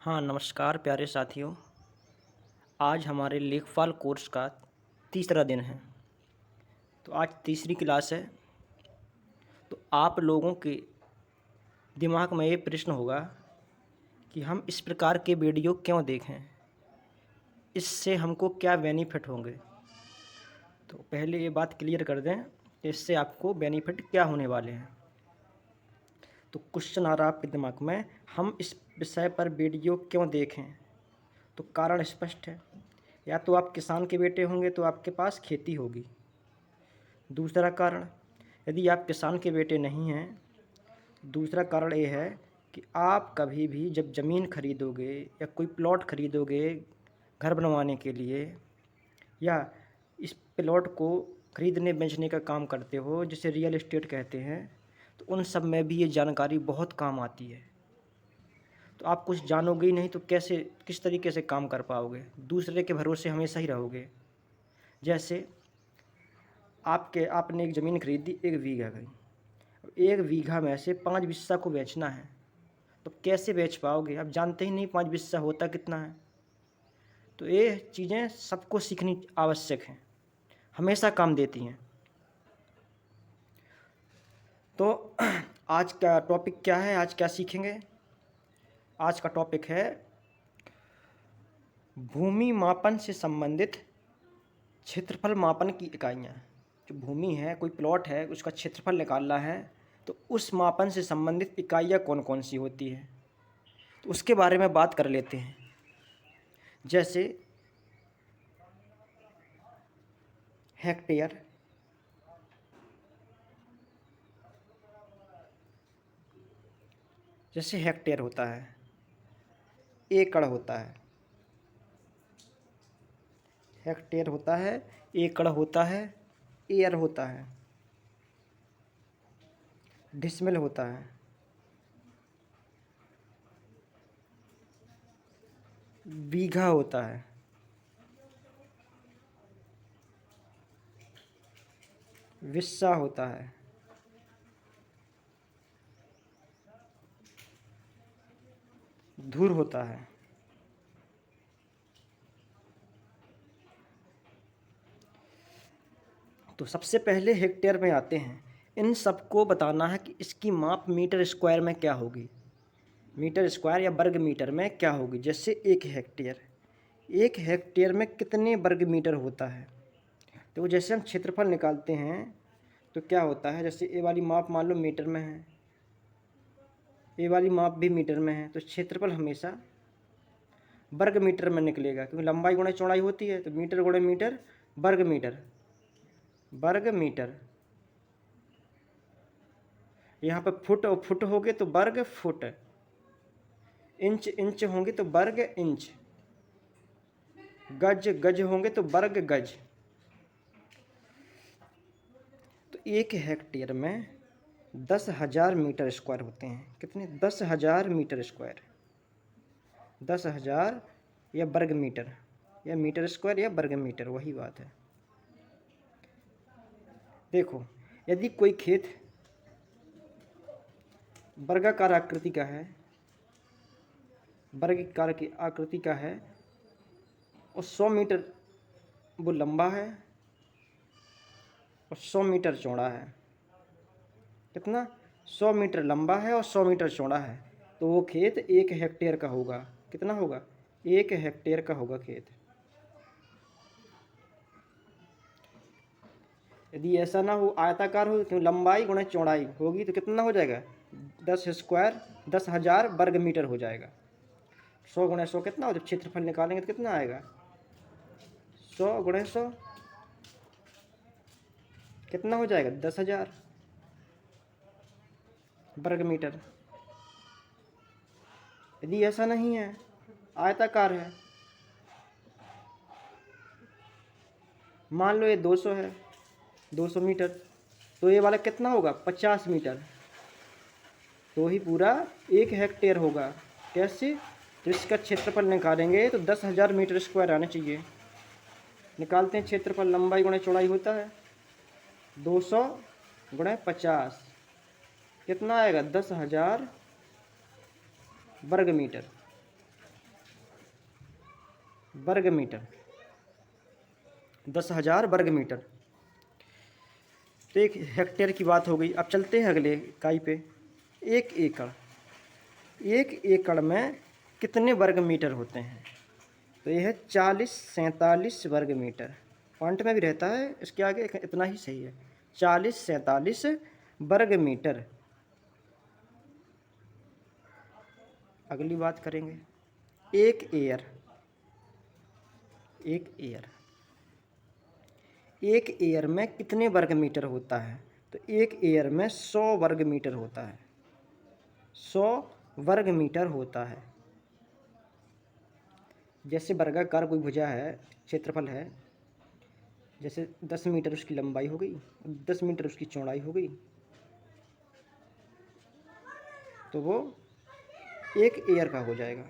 हाँ, नमस्कार प्यारे साथियों। आज हमारे लेखपाल कोर्स का तीसरा दिन है। तो आज तीसरी क्लास है। तो आप लोगों के दिमाग में ये प्रश्न होगा कि हम इस प्रकार के वीडियो क्यों देखें, इससे हमको क्या बेनिफिट होंगे। तो पहले ये बात क्लियर कर दें कि इससे आपको बेनिफिट क्या होने वाले हैं। तो क्वेश्चन आ रहा है आपके दिमाग में, हम इस विषय पर वीडियो क्यों देखें। तो कारण स्पष्ट है। या तो आप किसान के बेटे होंगे तो आपके पास खेती होगी। दूसरा कारण, यदि आप किसान के बेटे नहीं हैं, दूसरा कारण ये है कि आप कभी भी जब ज़मीन खरीदोगे या कोई प्लॉट खरीदोगे घर बनवाने के लिए, या इस प्लॉट को खरीदने बेचने का काम करते हो जिसे रियल एस्टेट कहते हैं, तो उन सब में भी ये जानकारी बहुत काम आती है। तो आप कुछ जानोगे ही नहीं तो कैसे, किस तरीके से काम कर पाओगे। दूसरे के भरोसे हमेशा ही रहोगे। जैसे आपने एक ज़मीन खरीदी 1 बीघा की। 1 बीघा में से 5 बिस्सा को बेचना है, तो कैसे बेच पाओगे। आप जानते ही नहीं 5 बिस्सा होता कितना है। तो ये चीज़ें सबको सीखनी आवश्यक हैं, हमेशा काम देती हैं। तो आज का टॉपिक क्या है, आज क्या सीखेंगे। आज का टॉपिक है भूमि मापन से संबंधित क्षेत्रफल मापन की इकाइयाँ। जो भूमि है, कोई प्लॉट है, उसका क्षेत्रफल निकालना है, तो उस मापन से संबंधित इकाइयाँ कौन कौन सी होती है, तो उसके बारे में बात कर लेते हैं। जैसे हेक्टेयर, हेक्टेयर होता है, एकड़ होता है, हेक्टेयर होता है, एकड़ होता है, एयर होता है, डिसमिल होता है, बीघा होता है, विस्सा होता है, धुर होता है। तो सबसे पहले हेक्टेयर में आते हैं। इन सबको बताना है कि इसकी माप मीटर स्क्वायर में क्या होगी, मीटर स्क्वायर या वर्ग मीटर में क्या होगी। जैसे 1 हेक्टेयर में कितने वर्ग मीटर होता है। तो जैसे हम क्षेत्रफल निकालते हैं तो क्या होता है, जैसे ए वाली माप मान लो मीटर में है, ए वाली माप भी मीटर में है, तो क्षेत्रफल हमेशा वर्ग मीटर में निकलेगा, क्योंकि लंबाई गुणे चौड़ाई होती है। तो मीटर गुणे मीटर, वर्ग मीटर, वर्ग मीटर। यहाँ पर फुट और फुट हो गए तो वर्ग फुट, इंच इंच होंगे तो वर्ग इंच, गज गज होंगे तो वर्ग गज। तो 1 हेक्टेयर में 10,000 मीटर स्क्वायर होते हैं। कितने? 10,000 मीटर स्क्वायर, 10,000 या वर्ग मीटर, या मीटर स्क्वायर या वर्ग मीटर, वही बात है। देखो, यदि कोई खेत वर्गाकार आकृति का है, वर्गाकार की आकृति का है, और 100 मीटर वो लंबा है और 100 मीटर चौड़ा है। कितना? 100 मीटर लंबा है और 100 मीटर चौड़ा है। तो वो खेत 1 हेक्टेयर का होगा। कितना होगा? 1 हेक्टेयर का होगा खेत। यदि ऐसा ना हो, आयताकार हो, तो लंबाई गुणे चौड़ाई होगी तो कितना हो जाएगा? 10 स्क्वायर, 10,000 वर्ग मीटर हो जाएगा। 100 गुणे 100 कितना हो? जब क्षेत्रफल निकालेंगे तो कितना आएगा? 100 गुणे 100 कितना हो जाएगा? 10,000 वर्ग मीटर। यदि ऐसा नहीं है, आयताकार है, मान लो ये 200 है, 200 मीटर, तो ये वाला कितना होगा? 50 मीटर। तो ही पूरा 1 हेक्टेयर होगा। कैसे? तो इसका क्षेत्रफल निकालेंगे तो 10,000 मीटर स्क्वायर आने चाहिए। निकालते हैं क्षेत्रफल, लंबाई गुणे चौड़ाई होता है 200 गुणे 50, कितना आएगा? 10,000 वर्ग मीटर। वर्ग मीटर, 10,000 वर्ग मीटर। तो एक हेक्टेयर की बात हो गई। अब चलते हैं अगले इकाई पे। एक एकड़, एक एकड़ में कितने वर्ग मीटर होते हैं? तो यह है 40-47 वर्ग मीटर। पॉइंट में भी रहता है, इसके आगे इतना ही सही है, 40-47 वर्ग मीटर। अगली बात करेंगे, एक एयर, एक एयर, एक एयर में कितने वर्ग मीटर होता है? तो एक एयर में 100 वर्ग मीटर होता है, 100 वर्ग मीटर होता है। जैसे वर्गाकार कोई भुजा है, क्षेत्रफल है, जैसे 10 मीटर उसकी लंबाई हो गई, 10 मीटर उसकी चौड़ाई हो गई, तो वो एक एयर का हो जाएगा।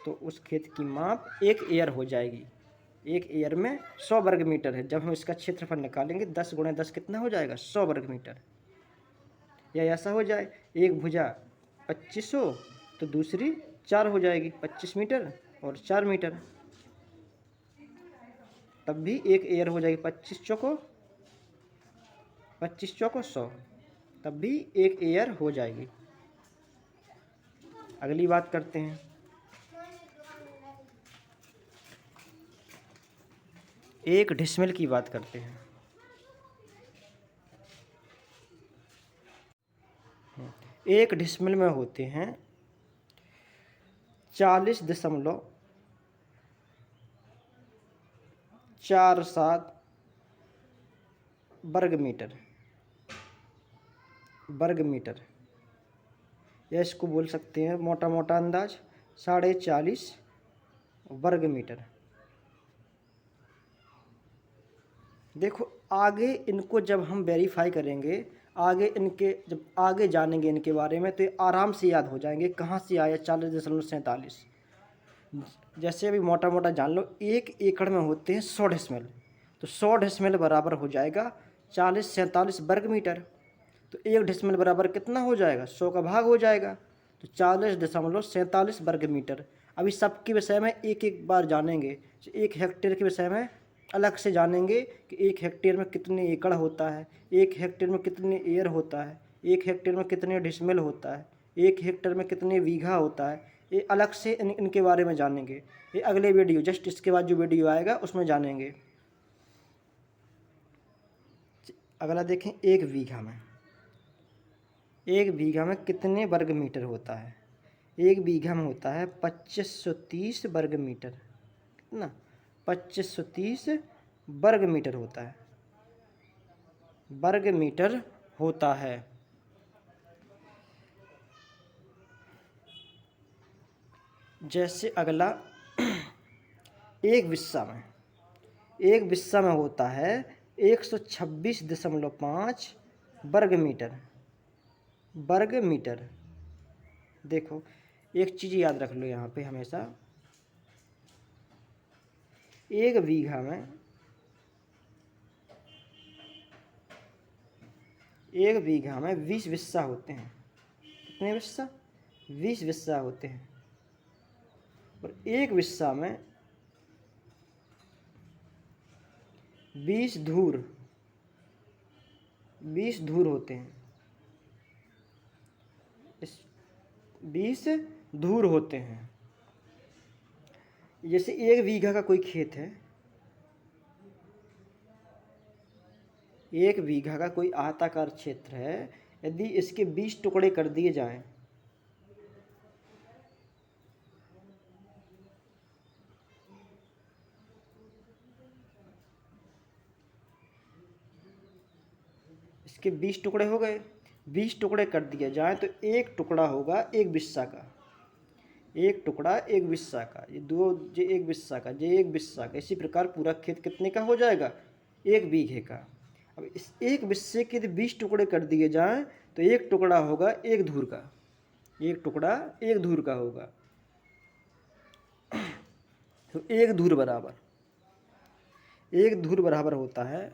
तो उस खेत की माप एक एयर हो जाएगी। एक एयर में 100 वर्ग मीटर है। जब हम इसका क्षेत्रफल निकालेंगे 10 गुणे 10 कितना हो जाएगा? 100 वर्ग मीटर। या ऐसा हो जाए, एक भुजा 2500 तो दूसरी 4 हो जाएगी, 25 मीटर और 4 मीटर, तब भी एक एयर हो जाएगी। 25 चौको 100, तब भी एक एयर हो जाएगी। अगली बात करते हैं, एक डिसमिल की बात करते हैं। एक डिसमिल में होते हैं 40.47 वर्ग मीटर, वर्ग मीटर। या इसको बोल सकते हैं मोटा मोटा अंदाज 40.5 वर्ग मीटर। देखो आगे इनको जब हम वेरीफाई करेंगे, आगे इनके जब आगे जानेंगे इनके बारे में, तो ये आराम से याद हो जाएंगे कहाँ से आया 40.47। जैसे अभी मोटा मोटा जान लो, एक एकड़ में होते हैं 100 डेसिमल, तो 100 डेसिमल बराबर हो जाएगा 40.47 वर्ग मीटर। तो एक डेसिमल बराबर कितना हो जाएगा? 100 का भाग हो जाएगा, तो 40.47 वर्ग मीटर। अभी सबके विषय में एक एक बार जानेंगे। एक हेक्टेयर के विषय में अलग से जानेंगे कि एक हेक्टेयर में कितने एकड़ होता है, एक हेक्टेयर में कितने एयर होता है, एक हेक्टेयर में कितने डिसमिल होता है, एक हेक्टेयर में कितने बीघा होता है। ये अलग से इनके बारे में जानेंगे। ये अगले वीडियो, जस्ट इसके बाद जो वीडियो आएगा उसमें जानेंगे। अगला देखें, एक बीघा में, एक बीघा में कितने वर्ग मीटर होता है? एक बीघा में होता है 2530 वर्ग मीटर। कितना? 2530 वर्ग मीटर होता है, वर्ग मीटर होता है। जैसे अगला, एक बिस्सा में, एक बिस्सा में होता है 126.5 वर्ग मीटर, वर्ग मीटर। देखो एक चीज़ याद रख लो यहाँ पे हमेशा, एक बीघा में, एक बीघा में 20 बिस्सा होते हैं। कितने बिस्सा? 20 बिस्सा होते हैं। और एक बिस्सा में 20 धूर, 20 धूर होते हैं। 20 धूर होते हैं। जैसे एक बीघा का कोई खेत है, एक बीघा का कोई आयताकार क्षेत्र है, यदि इसके 20 टुकड़े कर दिए जाएं, इसके 20 टुकड़े हो गए, 20 टुकड़े कर दिए जाएं तो एक टुकड़ा होगा एक बिस्सा का, एक टुकड़ा एक बिस्सा का, ये दो जे एक बिस्सा का, जे एक बिस्सा का। इसी प्रकार पूरा खेत कितने का हो जाएगा? एक बीघे का। अब इस एक बिस्से के यदि 20 टुकड़े कर दिए जाएं तो एक टुकड़ा होगा एक धूर का, एक टुकड़ा एक धूर का होगा। तो एक धूर बराबर, एक धूर बराबर होता है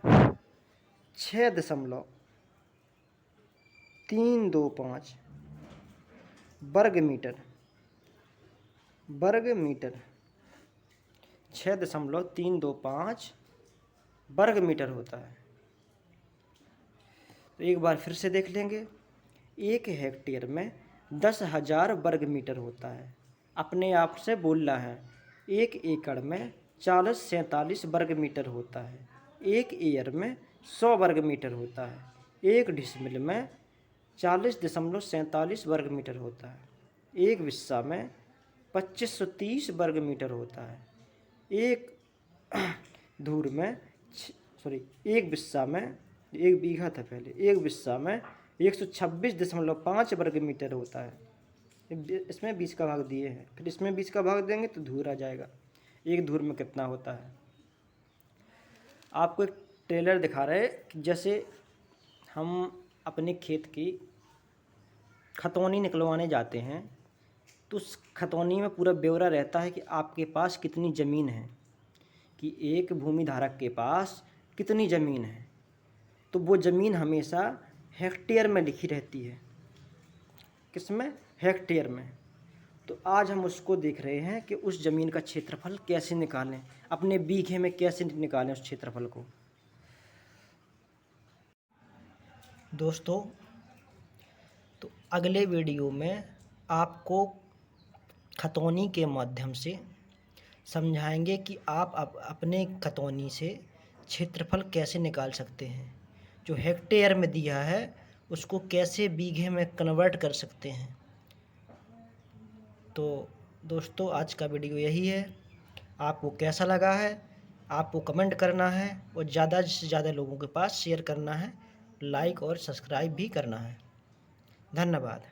6.325 वर्ग मीटर, वर्ग मीटर। 6.325 वर्ग मीटर होता है। तो एक बार फिर से देख लेंगे। 1 हेक्टेयर में 10,000 वर्ग मीटर होता है। अपने आप से बोलना है। 1 एकड़ में 40-47 वर्ग मीटर होता है। 1 एयर में 100 वर्ग मीटर होता है। 1 डिसमिल में 40.47 वर्ग मीटर होता है। 1 बिस्सा में 2530 वर्ग मीटर होता है। एक धूर में 1 बिस्सा में 1 बीघा था पहले, 1 बिस्सा में 126.5 वर्ग मीटर होता है। इसमें 20 का भाग दिए हैं, फिर इसमें 20 का भाग देंगे तो धूर आ जाएगा। एक धूर में कितना होता है। आपको एक ट्रेलर दिखा रहे हैं कि जैसे हम अपने खेत की खतौनी निकलवाने जाते हैं तो उस खतौनी में पूरा ब्यौरा रहता है कि आपके पास कितनी ज़मीन है, कि एक भूमि धारक के पास कितनी ज़मीन है। तो वो ज़मीन हमेशा हेक्टेयर में लिखी रहती है। किसमें? हेक्टेयर में। तो आज हम उसको देख रहे हैं कि उस ज़मीन का क्षेत्रफल कैसे निकालें, अपने बीघे में कैसे निकालें उस क्षेत्रफल को। दोस्तों, तो अगले वीडियो में आपको खतौनी के माध्यम से समझाएंगे कि आप अपने खतौनी से क्षेत्रफल कैसे निकाल सकते हैं। जो हेक्टेयर में दिया है उसको कैसे बीघे में कन्वर्ट कर सकते हैं। तो दोस्तों, आज का वीडियो यही है। आपको कैसा लगा है आपको कमेंट करना है और ज़्यादा से ज़्यादा लोगों के पास शेयर करना है, लाइक और सब्सक्राइब भी करना है। धन्यवाद।